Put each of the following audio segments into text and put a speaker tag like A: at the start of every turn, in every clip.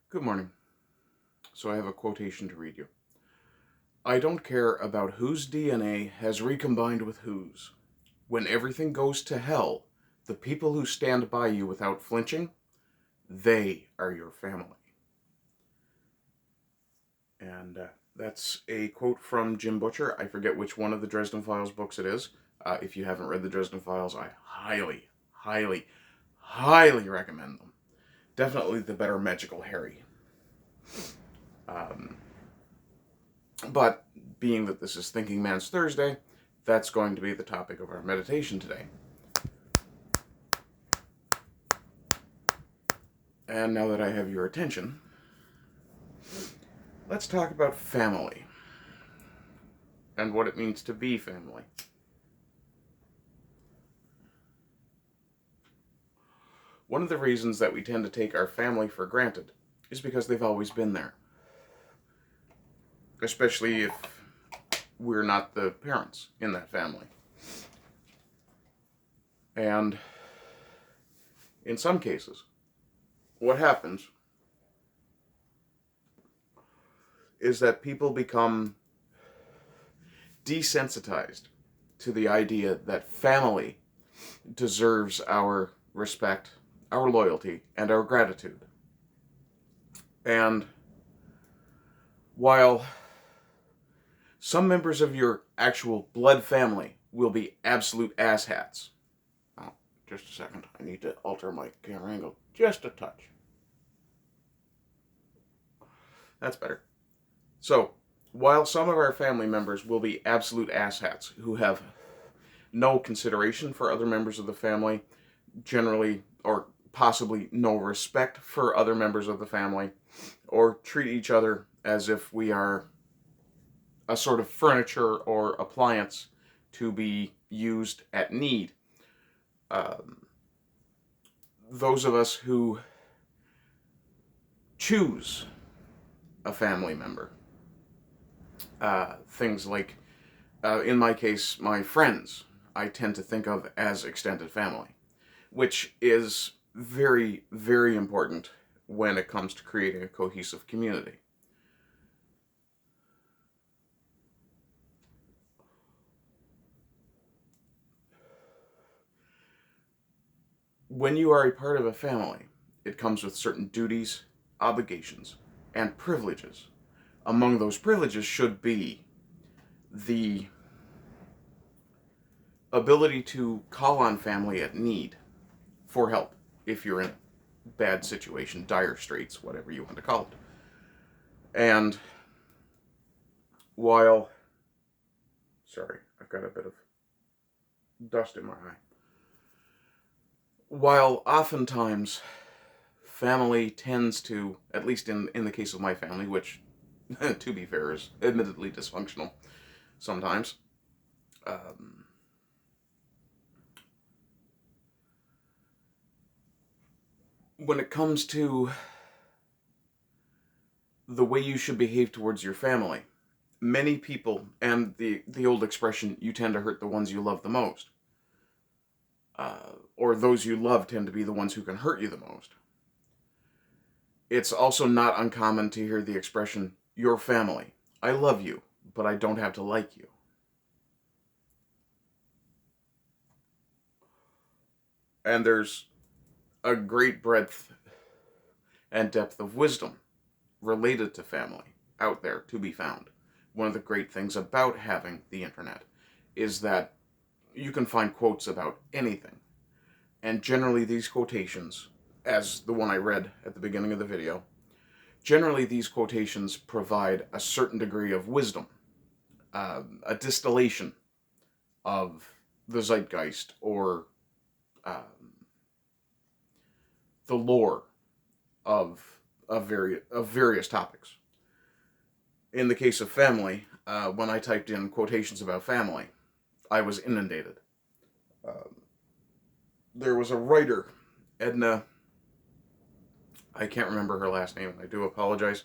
A: Good morning. So I have a quotation to read you. I don't care about whose DNA has recombined with whose. When everything goes to hell, the people who stand by you without flinching, they are your family. And that's a quote from Jim Butcher. I forget which one of the Dresden Files books it is. If you haven't read the Dresden Files, I highly, highly, highly recommend them. Definitely the better Magical Harry. But being that this is Thinking Man's Thursday, that's going to be the topic of our meditation today. And now that I have your attention, let's talk about family and what it means to be family. One of the reasons that we tend to take our family for granted is because they've always been there. Especially if we're not the parents in that family. And in some cases, what happens is that people become desensitized to the idea that family deserves our respect, our loyalty, and our gratitude. And while some members of your actual blood family will be absolute asshats. Oh, just a second. I need to alter my camera angle just a touch. That's better. So, while some of our family members will be absolute asshats who have no consideration for other members of the family, generally or possibly no respect for other members of the family, or treat each other as if we are a sort of furniture or appliance to be used at need. Those of us who choose a family member, things like, in my case, my friends, I tend to think of as extended family, which is very, very important when it comes to creating a cohesive community. When you are a part of a family, it comes with certain duties, obligations, and privileges. Among those privileges should be the ability to call on family at need for help if you're in a bad situation, dire straits, whatever you want to call it. And while, sorry, I've got a bit of dust in my eye. While oftentimes family tends to, at least in the case of my family, which, to be fair, is admittedly dysfunctional sometimes, when it comes to the way you should behave towards your family, many people, and the old expression, you tend to hurt the ones you love the most, or those you love tend to be the ones who can hurt you the most. It's also not uncommon to hear the expression, your family. I love you, but I don't have to like you. And there's a great breadth and depth of wisdom related to family out there to be found. One of the great things about having the internet is that you can find quotes about anything. And generally these quotations, as the one I read at the beginning of the video, generally these quotations provide a certain degree of wisdom, a distillation of the zeitgeist or the lore of various topics. In the case of family, when I typed in quotations about family, I was inundated. There was a writer, Edna, I can't remember her last name, I do apologize.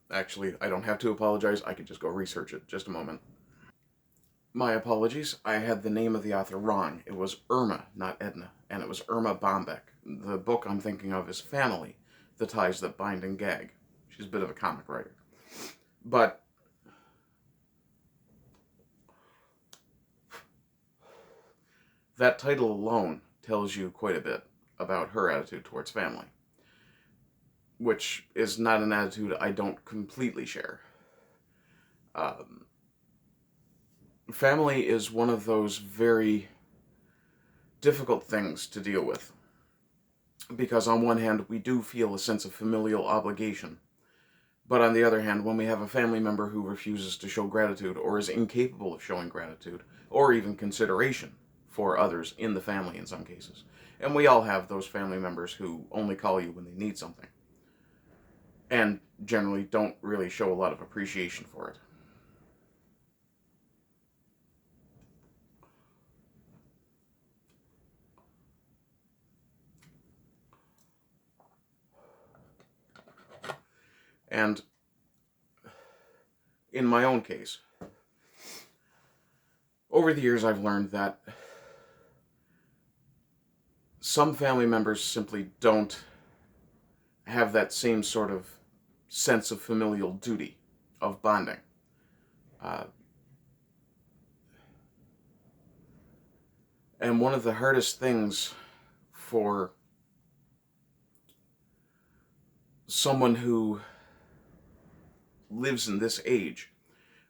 A: Actually, I don't have to apologize, I could just go research it. Just a moment. My apologies, I had the name of the author wrong. It was Irma, not Edna, and it was Irma Bombeck. The book I'm thinking of is Family, The Ties That Bind and Gag. She's a bit of a comic writer. But that title alone tells you quite a bit about her attitude towards family, which is not an attitude I don't completely share. Family is one of those very difficult things to deal with, because on one hand, we do feel a sense of familial obligation, but on the other hand, when we have a family member who refuses to show gratitude, or is incapable of showing gratitude, or even consideration for others in the family in some cases, and we all have those family members who only call you when they need something, and generally don't really show a lot of appreciation for it. And in my own case, over the years I've learned that some family members simply don't have that same sort of sense of familial duty, of bonding. And one of the hardest things for someone who lives in this age,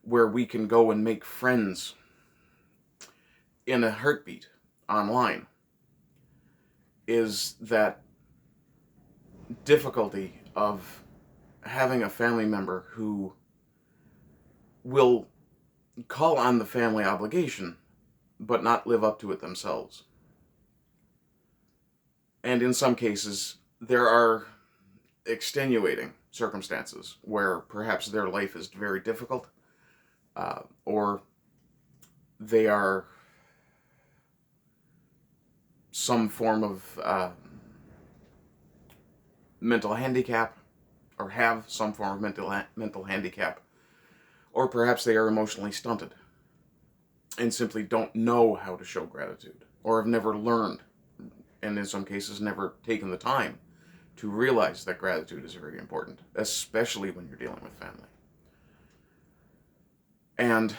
A: where we can go and make friends in a heartbeat online, is that difficulty of having a family member who will call on the family obligation but not live up to it themselves. And in some cases, there are extenuating circumstances where perhaps their life is very difficult, or they are some form of mental handicap, or have some form of mental handicap, or perhaps they are emotionally stunted and simply don't know how to show gratitude, or have never learned, and in some cases never taken the time to realize that gratitude is very important, especially when you're dealing with family. And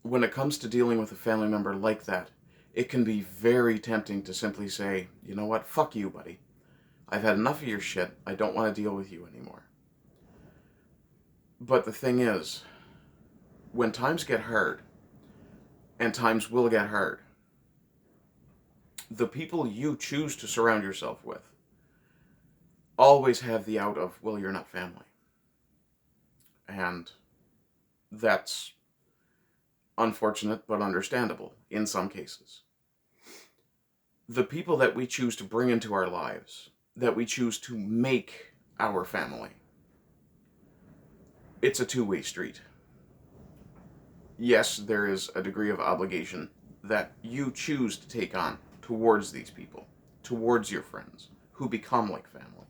A: when it comes to dealing with a family member like that, it can be very tempting to simply say, you know what, fuck you, buddy. I've had enough of your shit. I don't want to deal with you anymore. But the thing is, when times get hard, and times will get hard, the people you choose to surround yourself with always have the out of, well, you're not family. And that's unfortunate but understandable in some cases. The people that we choose to bring into our lives, that we choose to make our family, it's a two-way street. Yes, there is a degree of obligation that you choose to take on towards these people, towards your friends, who become like family.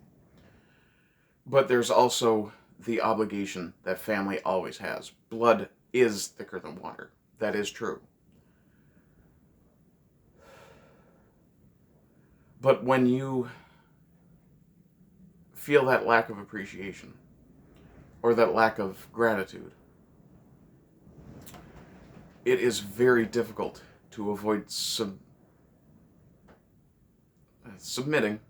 A: But there's also the obligation that family always has. Blood is thicker than water. That is true. But when you feel that lack of appreciation, or that lack of gratitude, it is very difficult to avoid submitting,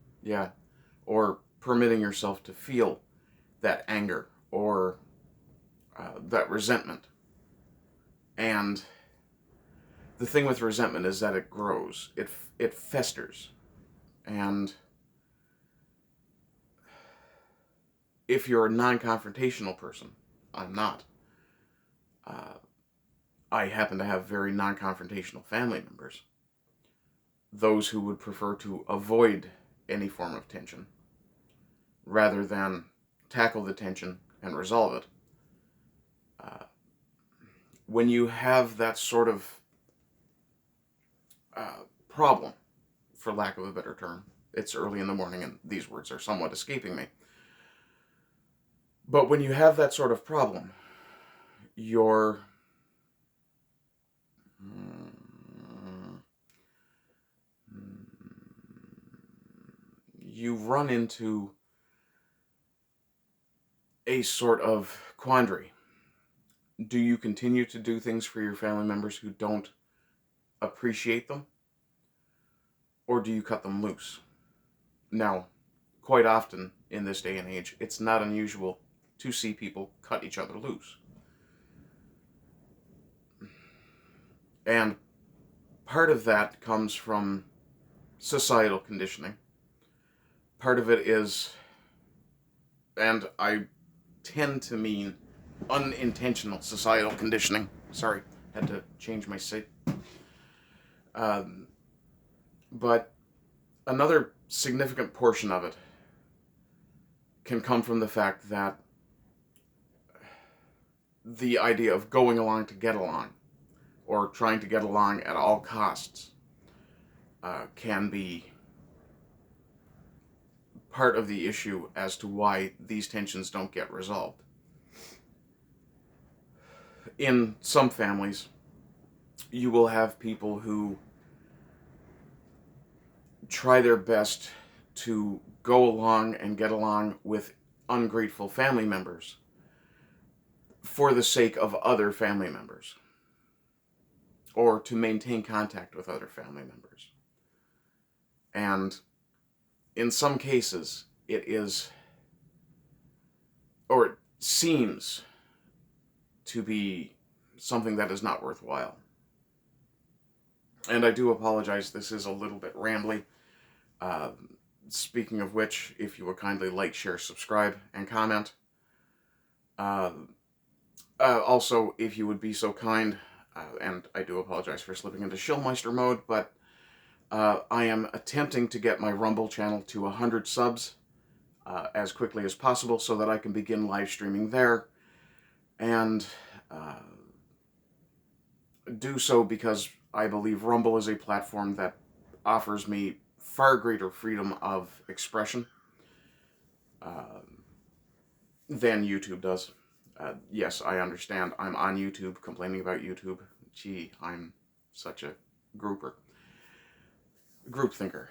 A: or permitting yourself to feel that anger, or that resentment. And the thing with resentment is that it grows, it festers. And if you're a non-confrontational person, I'm not. I happen to have very non-confrontational family members. Those who would prefer to avoid any form of tension, rather than tackle the tension and resolve it. When you have that sort of problem, for lack of a better term, it's early in the morning and these words are somewhat escaping me. But when you have that sort of problem, you're you run into a sort of quandary. Do you continue to do things for your family members who don't appreciate them? Or do you cut them loose? Now, quite often in this day and age, it's not unusual to see people cut each other loose. And part of that comes from societal conditioning. Part of it is, and I tend to mean unintentional societal conditioning. Sorry, had to change my seat. But another significant portion of it can come from the fact that the idea of going along to get along, or trying to get along at all costs, can be part of the issue as to why these tensions don't get resolved. In some families, you will have people who try their best to go along and get along with ungrateful family members for the sake of other family members, or to maintain contact with other family members. And in some cases, it is, or it seems to be, something that is not worthwhile. And I do apologize, this is a little bit rambly. Speaking of which, if you would kindly like, share, subscribe, and comment. Also, if you would be so kind, and I do apologize for slipping into Shillmeister mode, but I am attempting to get my Rumble channel to 100 subs as quickly as possible so that I can begin live streaming there. And do so because I believe Rumble is a platform that offers me far greater freedom of expression than YouTube does. Yes, I understand. I'm on YouTube complaining about YouTube. Gee, I'm such a group thinker,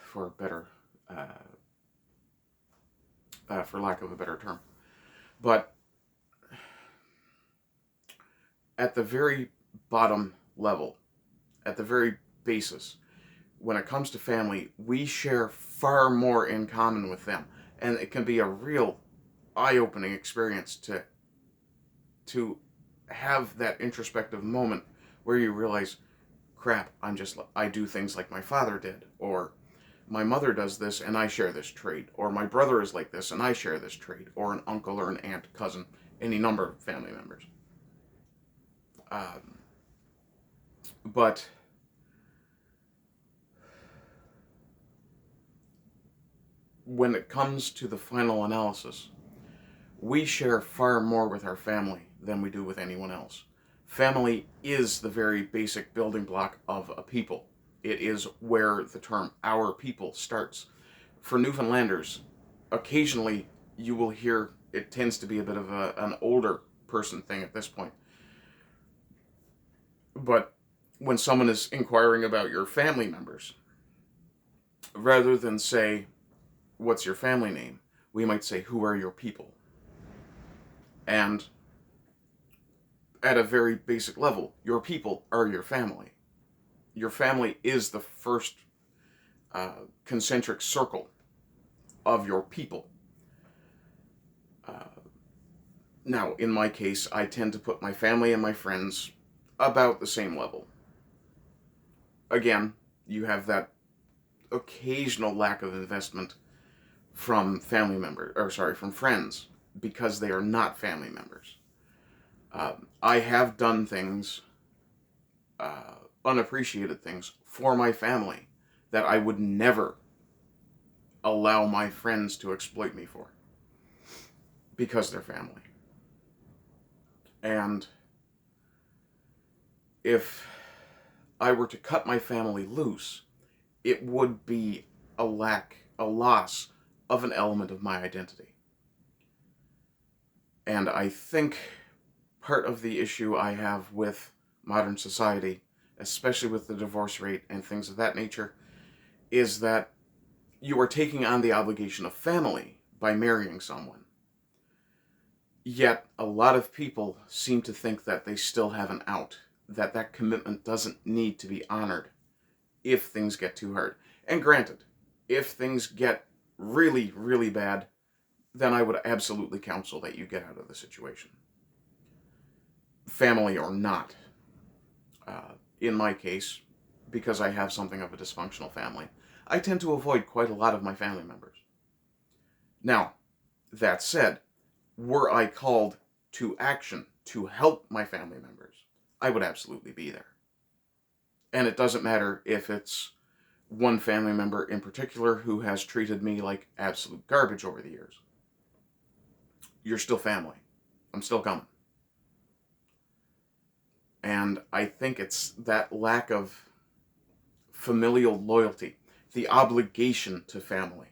A: for better, for lack of a better term. But at the very bottom level, at the very basis, when it comes to family, we share far more in common with them. And it can be a real eye-opening experience to have that introspective moment where you realize, crap, I do things like my father did, or my mother does this and I share this trait, or my brother is like this and I share this trait, or an uncle or an aunt, cousin, any number of family members. But when it comes to the final analysis, we share far more with our family than we do with anyone else. Family is the very basic building block of a people. It is where the term "our people" starts. For Newfoundlanders, occasionally you will hear, it tends to be a bit of an older person thing at this point, but when someone is inquiring about your family members, rather than say, "What's your family name?" we might say, "Who are your people?" And at a very basic level, your people are your family. Your family is the first concentric circle of your people. Now, in my case, I tend to put my family and my friends about the same level. Again, you have that occasional lack of investment from family members, or sorry, from friends, because they are not family members. I have done things, unappreciated things, for my family that I would never allow my friends to exploit me for, because they're family. And if I were to cut my family loose, it would be a loss of an element of my identity. And I think part of the issue I have with modern society, especially with the divorce rate and things of that nature, is that you are taking on the obligation of family by marrying someone. Yet, a lot of people seem to think that they still have an out, that that commitment doesn't need to be honored if things get too hard. And granted, if things get really, really bad, then I would absolutely counsel that you get out of the situation. Family or not. In my case, because I have something of a dysfunctional family, I tend to avoid quite a lot of my family members. Now, that said, were I called to action to help my family members, I would absolutely be there. And it doesn't matter if it's one family member in particular who has treated me like absolute garbage over the years. You're still family. I'm still coming. And I think it's that lack of familial loyalty, the obligation to family,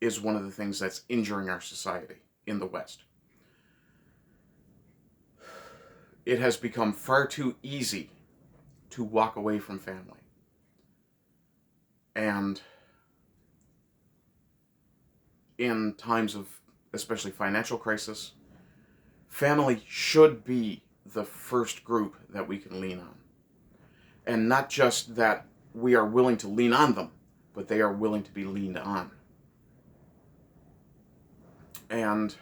A: is one of the things that's injuring our society in the West. It has become far too easy to walk away from family. And in times of especially financial crisis, family should be the first group that we can lean on. And not just that we are willing to lean on them, but they are willing to be leaned on. And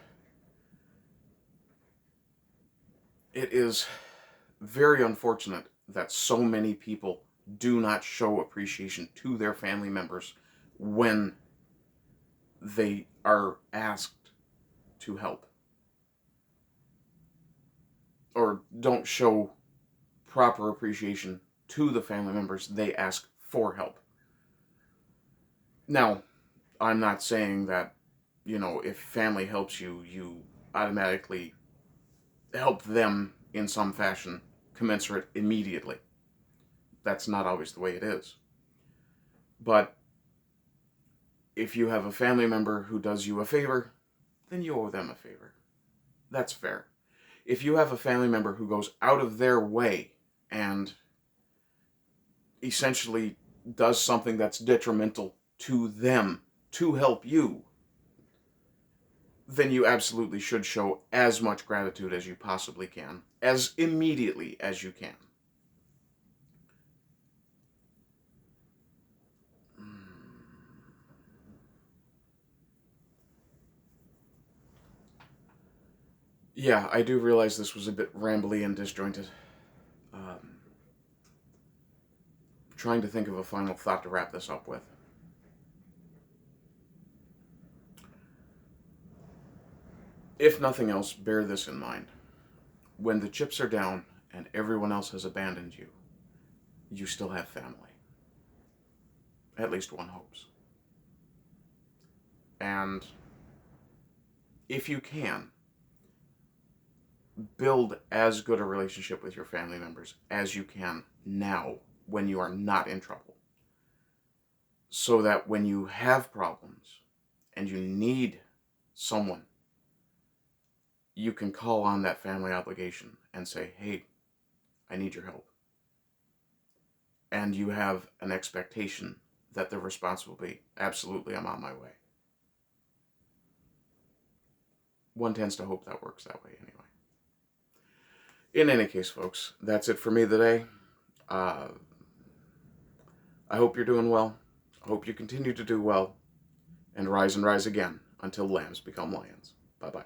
A: it is very unfortunate that so many people do not show appreciation to their family members when they are asked to help. Or don't show proper appreciation to the family members they ask for help. Now, I'm not saying that, if family helps you, you automatically help them in some fashion commensurate immediately. That's not always the way it is. But if you have a family member who does you a favor, then you owe them a favor. That's fair. If you have a family member who goes out of their way and essentially does something that's detrimental to them to help you, then you absolutely should show as much gratitude as you possibly can, as immediately as you can. Yeah, I do realize this was a bit rambly and disjointed. Trying to think of a final thought to wrap this up with. If nothing else, bear this in mind. When the chips are down and everyone else has abandoned you, you still have family. At least one hopes. And if you can, build as good a relationship with your family members as you can now when you are not in trouble. So that when you have problems and you need someone, you can call on that family obligation and say, hey, I need your help. And you have an expectation that the response will be, absolutely, I'm on my way. One tends to hope that works that way anyway. In any case, folks, that's it for me today. I hope you're doing well. I hope you continue to do well. And rise again until lambs become lions. Bye-bye.